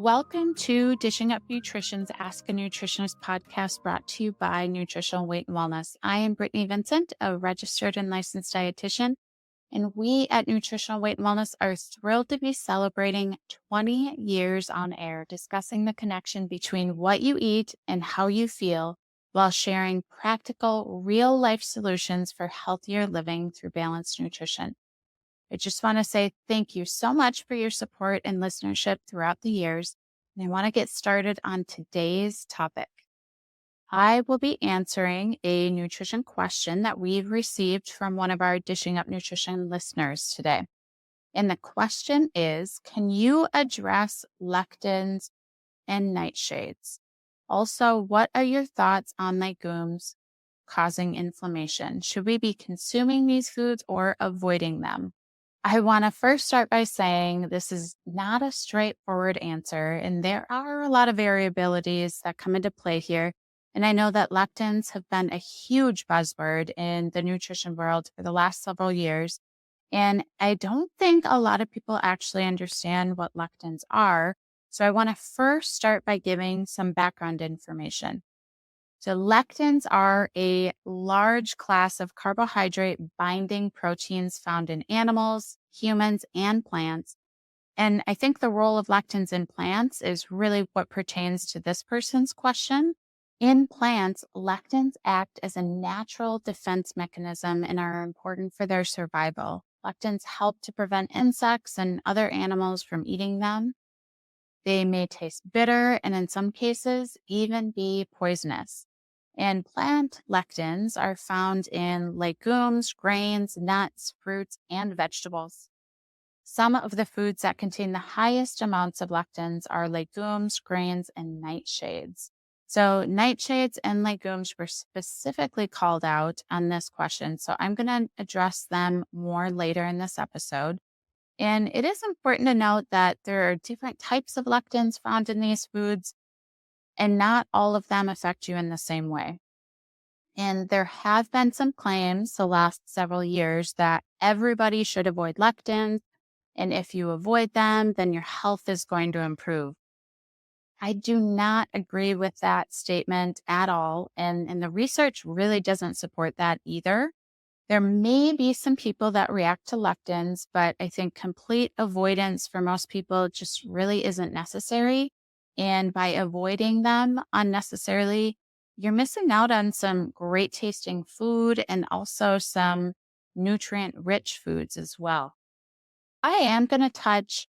Welcome to Dishing Up Nutrition's Ask a Nutritionist podcast brought to you by Nutritional Weight and Wellness. I am Britni Vincent, a registered and licensed dietitian, and we at Nutritional Weight and Wellness are thrilled to be celebrating 20 years on air, discussing the connection between what you eat and how you feel while sharing practical, real-life solutions for healthier living through balanced nutrition. I just want to say thank you so much for your support and listenership throughout the years. And I want to get started on today's topic. I will be answering a nutrition question that we've received from one of our Dishing Up Nutrition listeners today. And the question is, can you address lectins and nightshades? Also, what are your thoughts on legumes causing inflammation? Should we be consuming these foods or avoiding them? I want to first start by saying this is not a straightforward answer, and there are a lot of variabilities that come into play here. And I know that lectins have been a huge buzzword in the nutrition world for the last several years. And I don't think a lot of people actually understand what lectins are. So I want to first start by giving some background information. So lectins are a large class of carbohydrate binding proteins found in animals, humans, and plants. And I think the role of lectins in plants is really what pertains to this person's question. In plants, lectins act as a natural defense mechanism and are important for their survival. Lectins help to prevent insects and other animals from eating them. They may taste bitter and in some cases even be poisonous. And plant lectins are found in legumes, grains, nuts, fruits, and vegetables. Some of the foods that contain the highest amounts of lectins are legumes, grains, and nightshades. So nightshades and legumes were specifically called out on this question. So I'm going to address them more later in this episode. And it is important to note that there are different types of lectins found in these foods, and not all of them affect you in the same way. And there have been some claims the last several years that everybody should avoid lectins. And if you avoid them, then your health is going to improve. I do not agree with that statement at all. And the research really doesn't support that either. There may be some people that react to lectins, but I think complete avoidance for most people just really isn't necessary. And by avoiding them unnecessarily, you're missing out on some great tasting food and also some nutrient rich foods as well. I am going to touch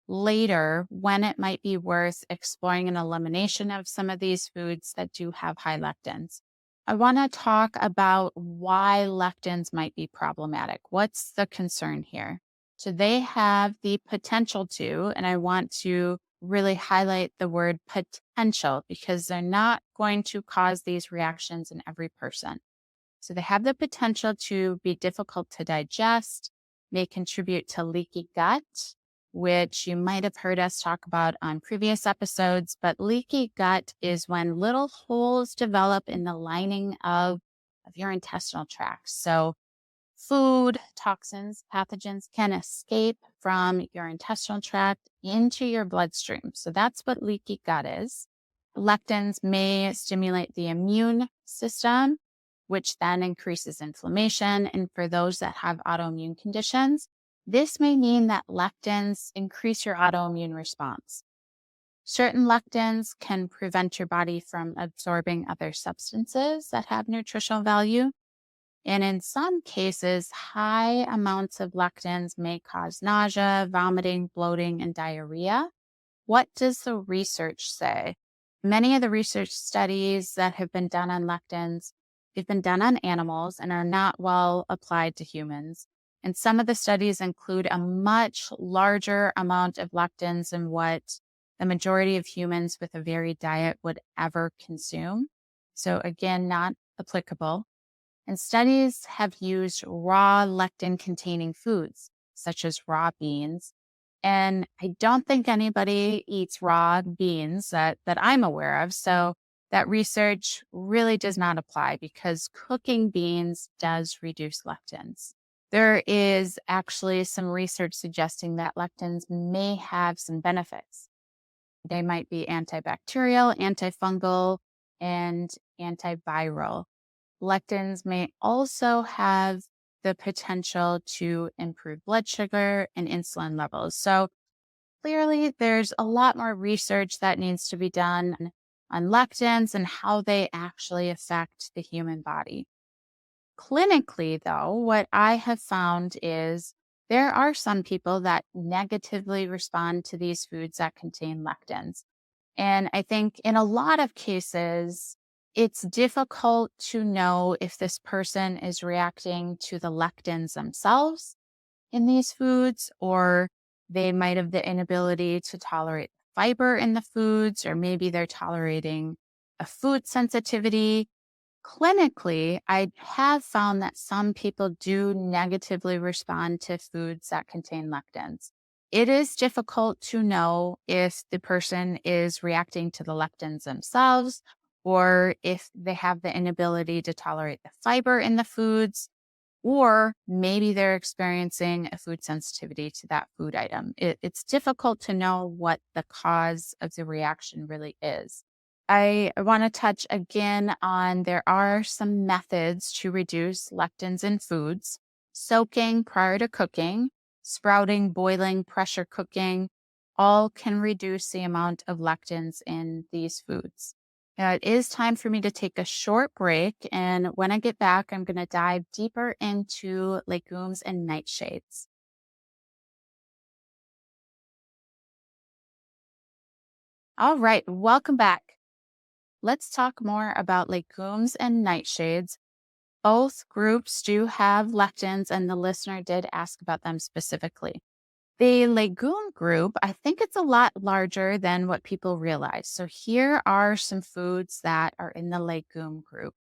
later when it might be worth exploring an elimination of some of these foods that do have high lectins. I want to talk about why lectins might be problematic. What's the concern here? So they have the potential to, and I want to really highlight the word potential because they're not going to cause these reactions in every person. So they have the potential to be difficult to digest, may contribute to leaky gut, which you might have heard us talk about on previous episodes. But leaky gut is when little holes develop in the lining of your intestinal tract. So food, toxins, pathogens can escape from your intestinal tract into your bloodstream. So that's what leaky gut is. Lectins may stimulate the immune system, which then increases inflammation. And for those that have autoimmune conditions, this may mean that lectins increase your autoimmune response. Certain lectins can prevent your body from absorbing other substances that have nutritional value. And in some cases, high amounts of lectins may cause nausea, vomiting, bloating, and diarrhea. What does the research say? Many of the research studies that have been done on lectins, they've been done on animals and are not well applied to humans. And some of the studies include a much larger amount of lectins than what the majority of humans with a varied diet would ever consume. So again, not applicable. And studies have used raw lectin-containing foods, such as raw beans. And I don't think anybody eats raw beans that I'm aware of. So that research really does not apply because cooking beans does reduce lectins. There is actually some research suggesting that lectins may have some benefits. They might be antibacterial, antifungal, and antiviral. Lectins may also have the potential to improve blood sugar and insulin levels. So clearly, there's a lot more research that needs to be done on lectins and how they actually affect the human body. Clinically, though, what I have found is there are some people that negatively respond to these foods that contain lectins. And I think in a lot of cases, it's difficult to know if this person is reacting to the lectins themselves in these foods, or they might have the inability to tolerate fiber in the foods, or maybe they're tolerating a food sensitivity. Clinically, I have found that some people do negatively respond to foods that contain lectins. It is difficult to know if the person is reacting to the lectins themselves or if they have the inability to tolerate the fiber in the foods, or maybe they're experiencing a food sensitivity to that food item. It's difficult to know what the cause of the reaction really is. I want to touch again on there are some methods to reduce lectins in foods. Soaking prior to cooking, sprouting, boiling, pressure cooking, all can reduce the amount of lectins in these foods. It is time for me to take a short break. And when I get back, I'm going to dive deeper into legumes and nightshades. All right, welcome back. Let's talk more about legumes and nightshades. Both groups do have lectins, and the listener did ask about them specifically. The legume group, I think it's a lot larger than what people realize. So here are some foods that are in the legume group: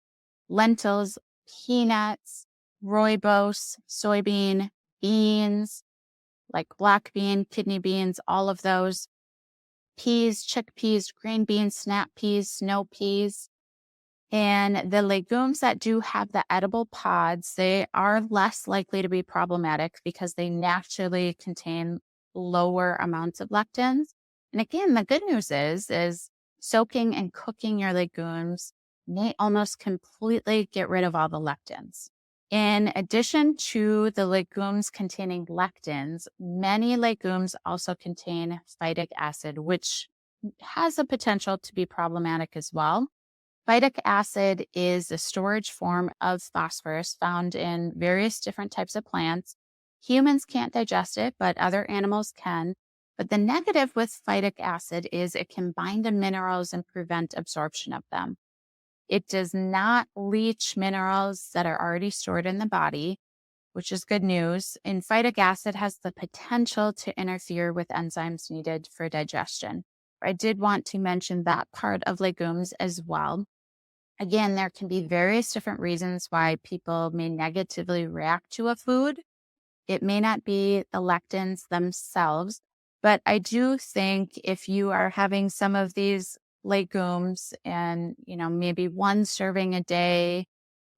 lentils, peanuts, rooibos, soybean, beans, like black bean, kidney beans, all of those, peas, chickpeas, green beans, snap peas, snow peas. And the legumes that do have the edible pods, they are less likely to be problematic because they naturally contain lower amounts of lectins. And again, the good news is soaking and cooking your legumes may almost completely get rid of all the lectins. In addition to the legumes containing lectins, many legumes also contain phytic acid, which has a potential to be problematic as well. Phytic acid is a storage form of phosphorus found in various different types of plants. Humans can't digest it, but other animals can. But the negative with phytic acid is it can bind to minerals and prevent absorption of them. It does not leach minerals that are already stored in the body, which is good news. And phytic acid has the potential to interfere with enzymes needed for digestion. I did want to mention that part of legumes as well. Again, there can be various different reasons why people may negatively react to a food. It may not be the lectins themselves, but I do think if you are having some of these legumes and, maybe one serving a day,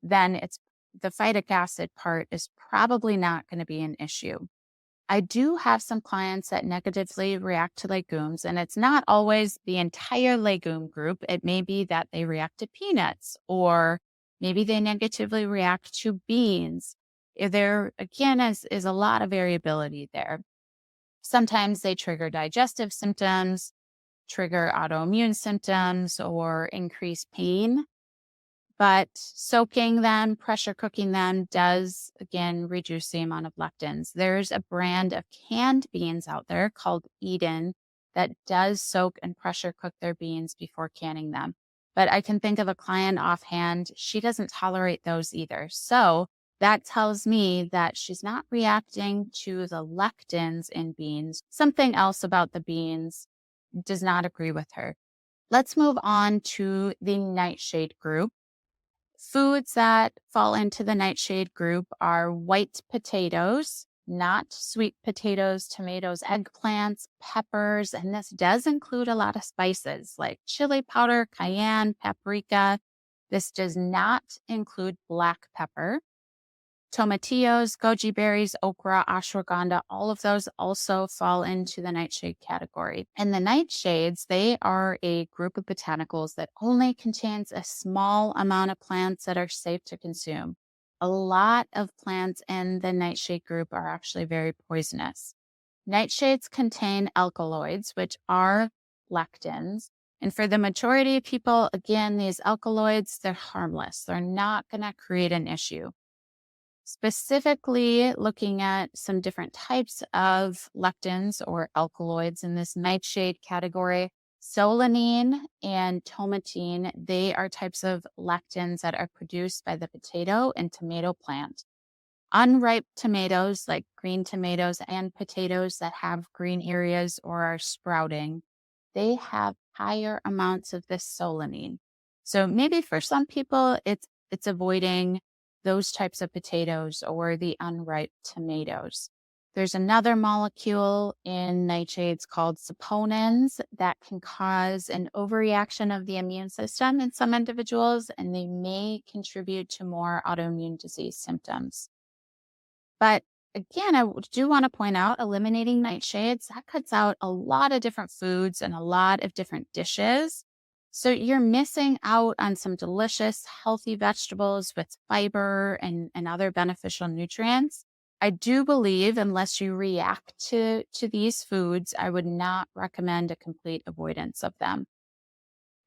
then it's the phytic acid part is probably not going to be an issue. I do have some clients that negatively react to legumes, and it's not always the entire legume group. It may be that they react to peanuts, or maybe they negatively react to beans. There, again, is a lot of variability there. Sometimes they trigger digestive symptoms, trigger autoimmune symptoms, or increase pain. But soaking them, pressure cooking them does, again, reduce the amount of lectins. There's a brand of canned beans out there called Eden that does soak and pressure cook their beans before canning them. But I can think of a client offhand, she doesn't tolerate those either. So that tells me that she's not reacting to the lectins in beans. Something else about the beans does not agree with her. Let's move on to the nightshade group. Foods that fall into the nightshade group are white potatoes, not sweet potatoes, tomatoes, eggplants, peppers, and this does include a lot of spices like chili powder, cayenne, paprika. This does not include black pepper. Tomatillos, goji berries, okra, ashwagandha, all of those also fall into the nightshade category. And the nightshades, they are a group of botanicals that only contains a small amount of plants that are safe to consume. A lot of plants in the nightshade group are actually very poisonous. Nightshades contain alkaloids, which are lectins. And for the majority of people, again, these alkaloids, they're harmless. They're not going to create an issue. Specifically, looking at some different types of lectins or alkaloids in this nightshade category, solanine and tomatine, they are types of lectins that are produced by the potato and tomato plant. Unripe tomatoes, like green tomatoes and potatoes that have green areas or are sprouting, they have higher amounts of this solanine. So maybe for some people, it's avoiding those types of potatoes or the unripe tomatoes. There's another molecule in nightshades called saponins that can cause an overreaction of the immune system in some individuals, and they may contribute to more autoimmune disease symptoms. But again, do want to point out eliminating nightshades, that cuts out a lot of different foods and a lot of different dishes. So you're missing out on some delicious, healthy vegetables with fiber and other beneficial nutrients. I do believe, unless you react to these foods, I would not recommend a complete avoidance of them.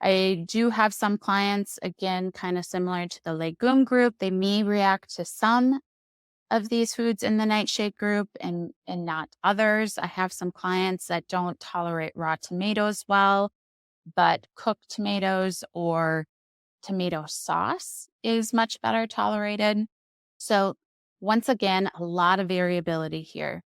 I do have some clients, again, kind of similar to the legume group. They may react to some of these foods in the nightshade group and not others. I have some clients that don't tolerate raw tomatoes well, but cooked tomatoes or tomato sauce is much better tolerated. So once again, a lot of variability here.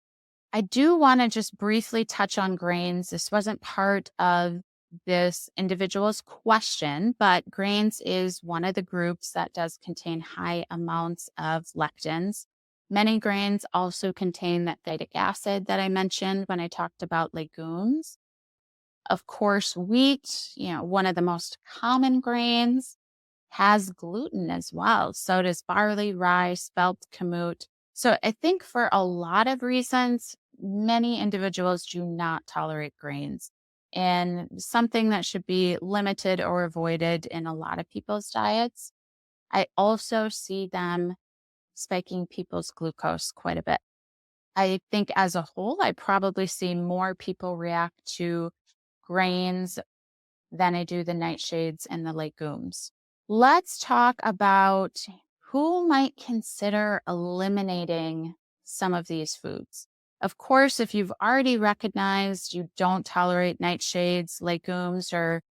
I do want to just briefly touch on grains. This wasn't part of this individual's question, but grains is one of the groups that does contain high amounts of lectins. Many grains also contain that phytic acid that I mentioned when I talked about legumes. Of course, wheat, one of the most common grains, has gluten as well. So does barley, rye, spelt, kamut. So I think for a lot of reasons, many individuals do not tolerate grains, and something that should be limited or avoided in a lot of people's diets. I also see them spiking people's glucose quite a bit. I think as a whole, I probably see more people react to grains than I do the nightshades and the legumes. Let's talk about who might consider eliminating some of these foods. Of course, if you've already recognized you don't tolerate nightshades, legumes, or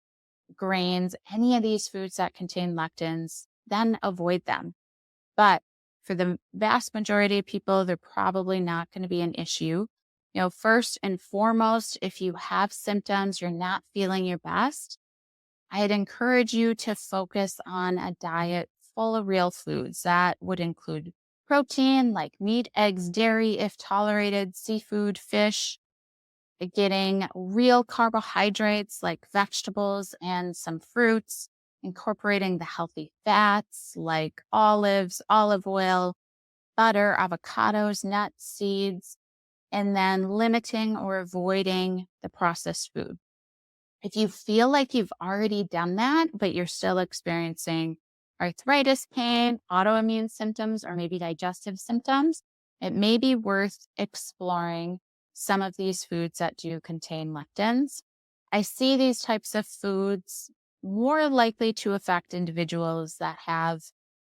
grains, any of these foods that contain lectins, then avoid them. But for the vast majority of people, they're probably not going to be an issue. First and foremost, if you have symptoms, you're not feeling your best, I'd encourage you to focus on a diet full of real foods. That would include protein like meat, eggs, dairy, if tolerated, seafood, fish, getting real carbohydrates like vegetables and some fruits, incorporating the healthy fats like olives, olive oil, butter, avocados, nuts, seeds, and then limiting or avoiding the processed food. If you feel like you've already done that, but you're still experiencing arthritis pain, autoimmune symptoms, or maybe digestive symptoms, it may be worth exploring some of these foods that do contain lectins. I see these types of foods more likely to affect individuals that have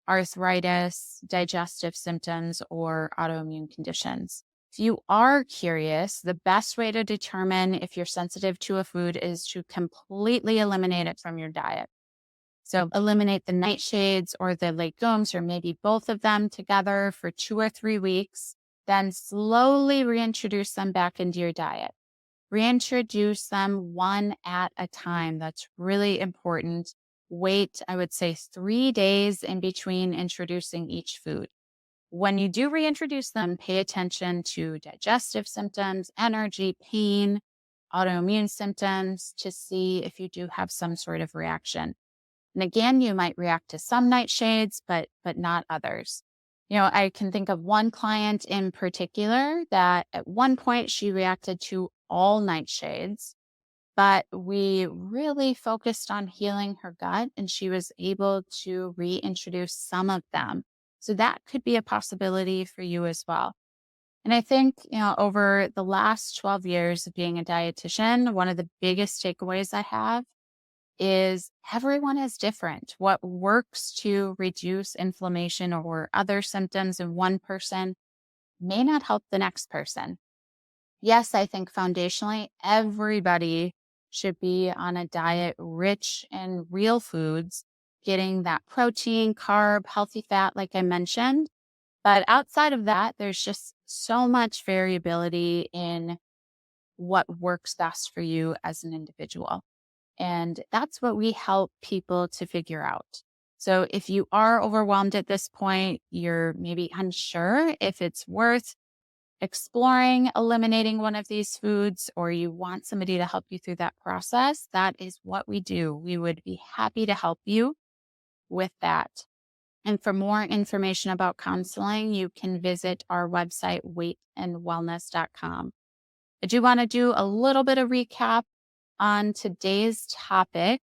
arthritis, digestive symptoms, or autoimmune conditions. If you are curious, the best way to determine if you're sensitive to a food is to completely eliminate it from your diet. So eliminate the nightshades or the legumes, or maybe both of them together for 2 or 3 weeks, then slowly reintroduce them back into your diet. Reintroduce them one at a time. That's really important. Wait, I would say 3 days in between introducing each food. When you do reintroduce them, pay attention to digestive symptoms, energy, pain, autoimmune symptoms to see if you do have some sort of reaction. And again, you might react to some nightshades, but not others. I can think of one client in particular that at one point she reacted to all nightshades, but we really focused on healing her gut and she was able to reintroduce some of them. So that could be a possibility for you as well. And I think, over the last 12 years of being a dietitian, one of the biggest takeaways I have is everyone is different. What works to reduce inflammation or other symptoms in one person may not help the next person. Yes, I think foundationally, everybody should be on a diet rich in real foods, getting that protein, carb, healthy fat, like I mentioned. But outside of that, there's just so much variability in what works best for you as an individual. And that's what we help people to figure out. So if you are overwhelmed at this point, you're maybe unsure if it's worth exploring eliminating one of these foods, or you want somebody to help you through that process, that is what we do. We would be happy to help you with that. And for more information about counseling, you can visit our website, weightandwellness.com. I do want to do a little bit of recap on today's topic.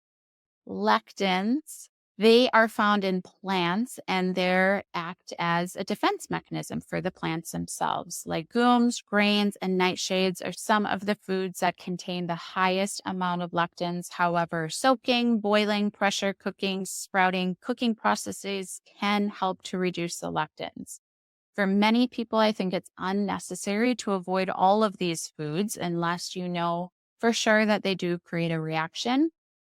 Lectins, they are found in plants and they act as a defense mechanism for the plants themselves. Legumes, grains, and nightshades are some of the foods that contain the highest amount of lectins. However, soaking, boiling, pressure cooking, sprouting, cooking processes can help to reduce the lectins. For many people, I think it's unnecessary to avoid all of these foods unless you know for sure that they do create a reaction.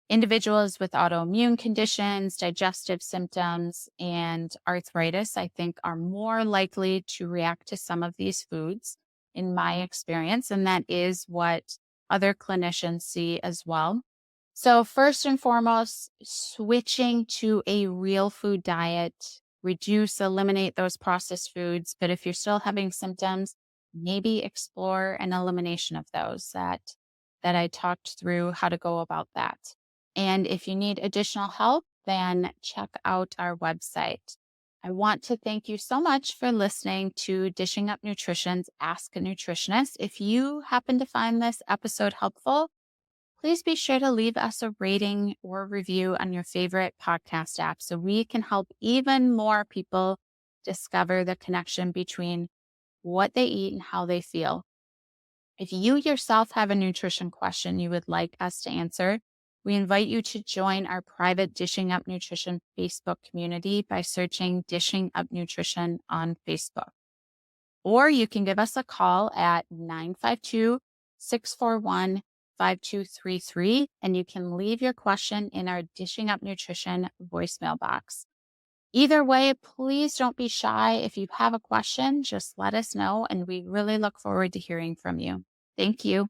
Individuals with autoimmune conditions, digestive symptoms, and arthritis, I think, are more likely to react to some of these foods, in my experience. And that is what other clinicians see as well. So, first and foremost, switching to a real food diet, reduce, eliminate those processed foods. But if you're still having symptoms, maybe explore an elimination of those that I talked through how to go about that. And if you need additional help, then check out our website. I want to thank you so much for listening to Dishing Up Nutrition's Ask a Nutritionist. If you happen to find this episode helpful, please be sure to leave us a rating or review on your favorite podcast app so we can help even more people discover the connection between what they eat and how they feel. If you yourself have a nutrition question you would like us to answer, we invite you to join our private Dishing Up Nutrition Facebook community by searching Dishing Up Nutrition on Facebook. Or you can give us a call at 952-641-5233, and you can leave your question in our Dishing Up Nutrition voicemail box. Either way, please don't be shy. If you have a question, just let us know, and we really look forward to hearing from you. Thank you.